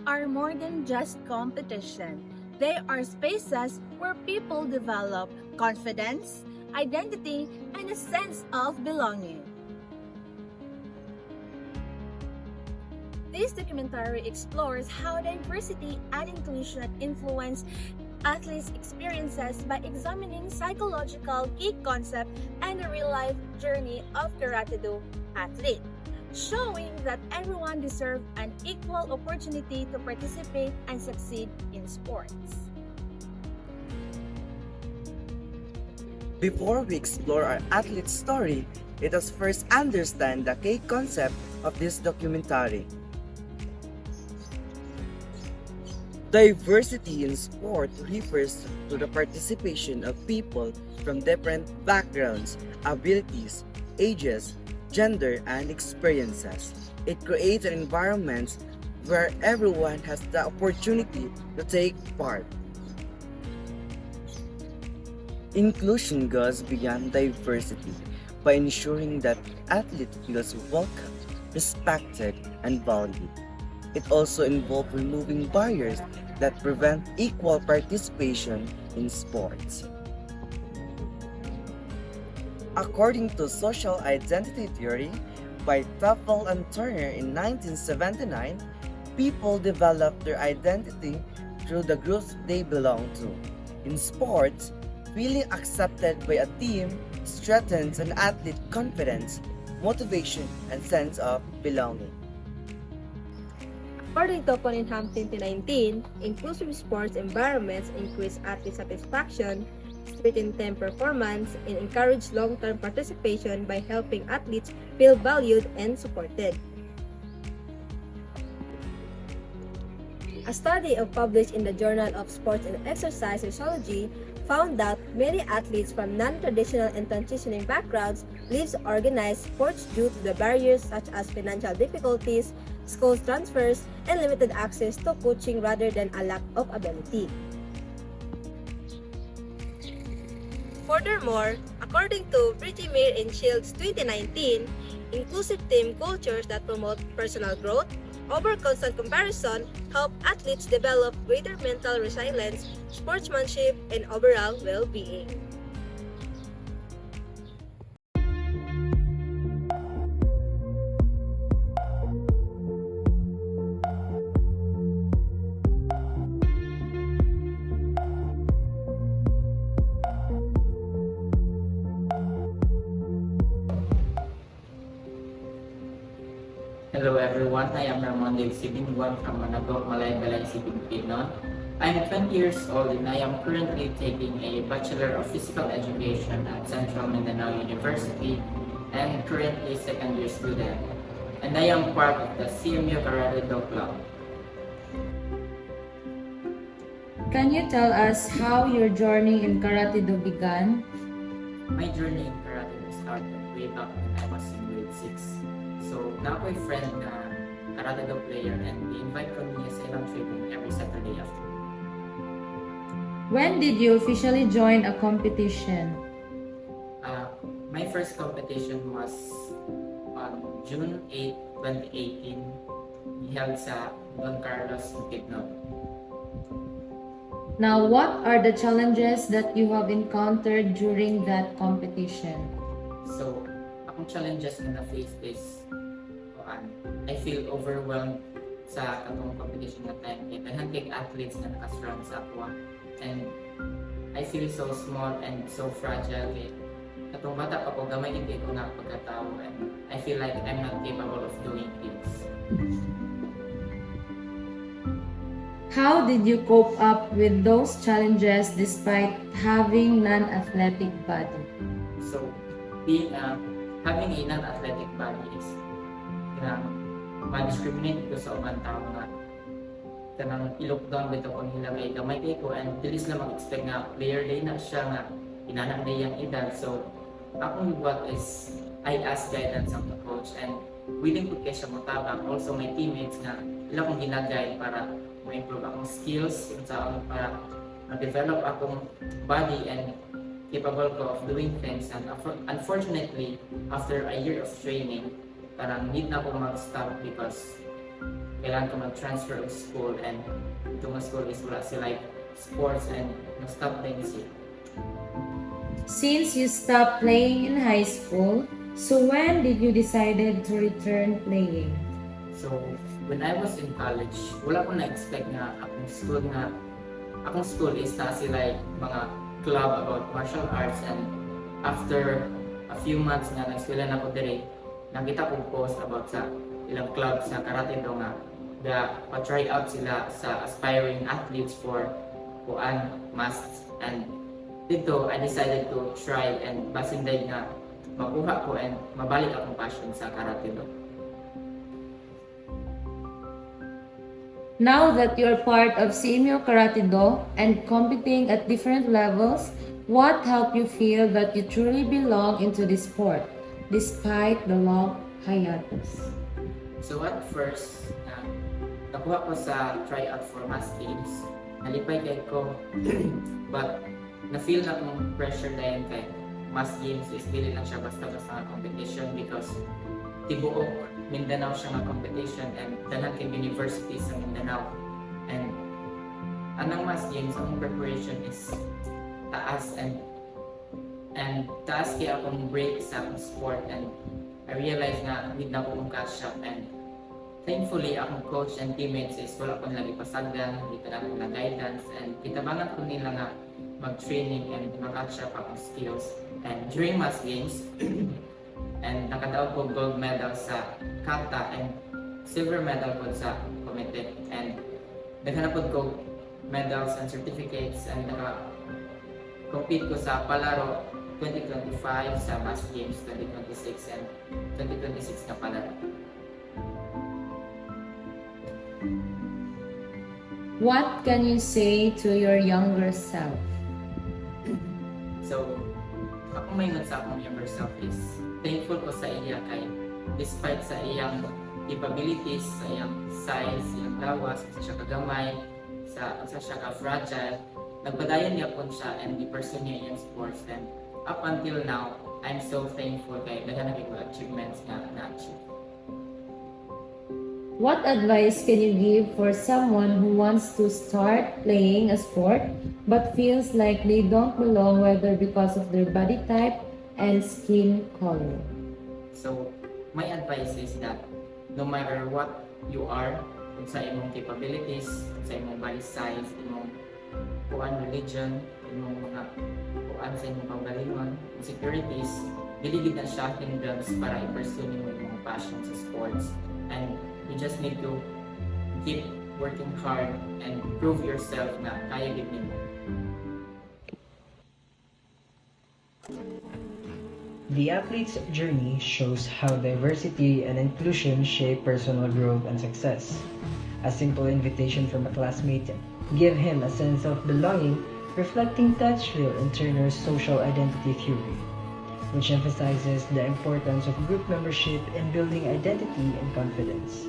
are more than just competition. They are spaces where people develop confidence, identity, and a sense of belonging. This documentary explores how diversity and inclusion influence athletes' experiences by examining psychological key concepts and the real-life journey of Karate-Do athlete, showing that everyone deserves an equal opportunity to participate and succeed in sports. Before we explore our athlete's story, let us first understand the key concept of this documentary. Diversity in sport refers to the participation of people from different backgrounds, abilities, ages, gender, and experiences. It creates an environment where everyone has the opportunity to take part. Inclusion goes beyond diversity by ensuring that athlete feels welcome, respected, and valued. It also involves removing barriers that prevent equal participation in sports. According to social identity theory by Tufel and Turner in 1979, people develop their identity through the groups they belong to. In sports, feeling accepted by a team strengthens an athlete's confidence, motivation, and sense of belonging. According to Cunningham 2019, inclusive sports environments increase athlete satisfaction, strengthen team performance, and encourage long-term participation by helping athletes feel valued and supported. A study published in the Journal of Sports and Exercise Physiology found that many athletes from non-traditional and transitioning backgrounds leave organized sports due to the barriers such as financial difficulties, school transfers, and limited access to coaching rather than a lack of ability. Furthermore, according to Bridgemere and Shields 2019, inclusive team cultures that promote personal growth over constant comparison help athletes develop greater mental resilience, sportsmanship, and overall well-being. Hello everyone, I am Ramon Del Sibinguan from Managua, Balay City, Bukidnon. I am 20 years old and I am currently taking a Bachelor of Physical Education at Central Mindanao University and currently second year student. And I am part of the CMU Karate-Do Club. Can you tell us how your journey in Karate-Do began? My journey in Karate-Do started way back when I was in grade 6. So, na ako'y friend na Karate-Do player and i-invite ko niya sa ilang training every Saturday afternoon. When did you officially join a competition? My first competition was on June 8, 2018, held sa Don Carlos, Bukidnon. Now, what are the challenges that you have encountered during that competition? So, akong challenges na na-face is I feel overwhelmed sa katong competition na time kay daghan kay athletes na nakasurround sa ako and I feel so small and so fragile kay katong bata pa ko gamay hindi ko na pagkatao and I feel like I'm not capable of doing things. How did you cope up with those challenges despite having non-athletic body? So having a non-athletic body is ma-discriminate ko sa ubang tao nga kanang i-look down bito ko nila kay gamay kay ko and bilis lang mag-expect nga player day na siya nga inanak na yung edad. So akong what is I ask guidance of the coach and willing ko kaya siya matabang also my teammates nga ila kong ginagay para ma-improve akong skills para ma-develop akong body and capable ko of doing things. And unfortunately after a year of training parang need na ako mag-stop because kailangan ko mag-transfer of school and ito nga school is wala sila like sports and na-stop na yun siya. Since you stopped playing in high school, so when did you decided to return playing? So, when I was in college, wala ko na-expect na akong school is na sila mga club about martial arts, and after a few months nga nag-eskwela na ko dire, nakita kong post about sa ilang club sa karate do nga pa-try out sila sa aspiring athletes for kuan masks, and dito I decided to try and basin dahil nga makuha ko and mabalik akong passion sa karate do. Now that you're part of CMU Karate Do and competing at different levels, what helped you feel that you truly belong into this sport, despite the long hiatus? So at first, nakuha ko sa tryout for mass games. Nalipay kay ko, but na-feel na kong pressure dahil kay mass games is dili lang siya basta-basta nga competition because tibuok Mindanao siya nga competition and dalang kay university sa Mindanao. And anang mass games, ang preparation is taas and taas kaya akong break sa akong sport, and I realized na need na akong catch up, and thankfully akong coach and teammates is wala akong lagi pasagdan, dito na akong guidance, and kitabangan ko nila nga mag-training and mag-catch up akong skills. And during mass games, and nakadaog ko gold medal sa kata and silver medal ko sa komite, and naghanapod ko medals and certificates, and naka-compete ko sa Palaro 2025 sa Mass Games 2026 and 2026 na Palaro. What can you say to your younger self? So, ako mayon sa akong younger self is thankful ko sa iya kay despite sa iyang capabilities, sa iyang size, iyang lawas, sa siya kagamay, sa siya ka-fragile, nagpadayon niya po siya and i-pursue niya iyang sports, and up until now, I'm so thankful kay daghan na ko achievements na na-achieve. What advice can you give for someone who wants to start playing a sport but feels like they don't belong, whether because of their body type and skin color? So, my advice is that no matter what you are, kung sa imong capabilities, kung sa imong body size, imong kuan religion, imong mga kuan sa imong kaugalingon, insecurities, diligid na siya hindrance para i-pursue nimo imong passion sa sports. And you just need to keep working hard and prove yourself na kaya gid nimo. The athlete's journey shows how diversity and inclusion shape personal growth and success. A simple invitation from a classmate gave him a sense of belonging, reflecting Tatchville and Turner's social identity theory, which emphasizes the importance of group membership in building identity and confidence.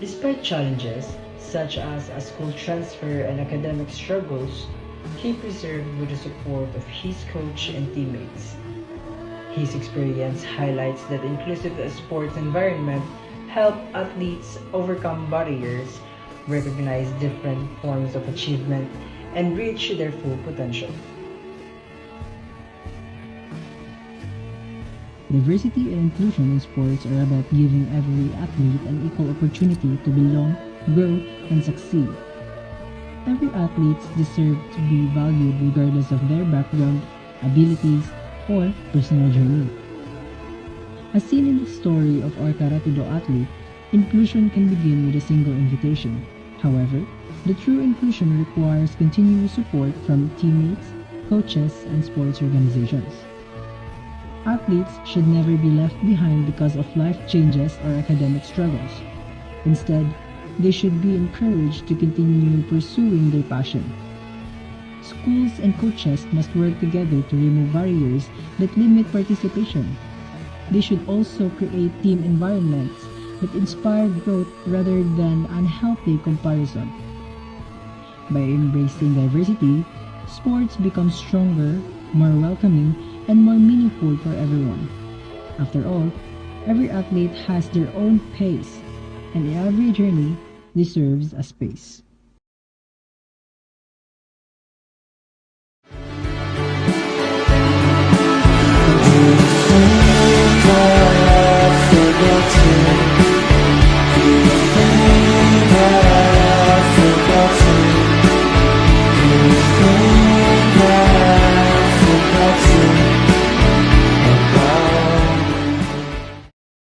Despite challenges, such as a school transfer and academic struggles, he persevered with the support of his coach and teammates. His experience highlights that inclusive sports environment help athletes overcome barriers, recognize different forms of achievement, and reach their full potential. Diversity and inclusion in sports are about giving every athlete an equal opportunity to belong, grow, and succeed. Every athlete deserves to be valued regardless of their background, abilities, or personal journey. As seen in the story of our Karate Do athlete, inclusion can begin with a single invitation. However, the true inclusion requires continuous support from teammates, coaches, and sports organizations. Athletes should never be left behind because of life changes or academic struggles. Instead, they should be encouraged to continue pursuing their passion. Schools and coaches must work together to remove barriers that limit participation. They should also create team environments that inspire growth rather than unhealthy comparison. By embracing diversity, sports become stronger, more welcoming, and more meaningful for everyone. After all, every athlete has their own pace, and every journey deserves a space.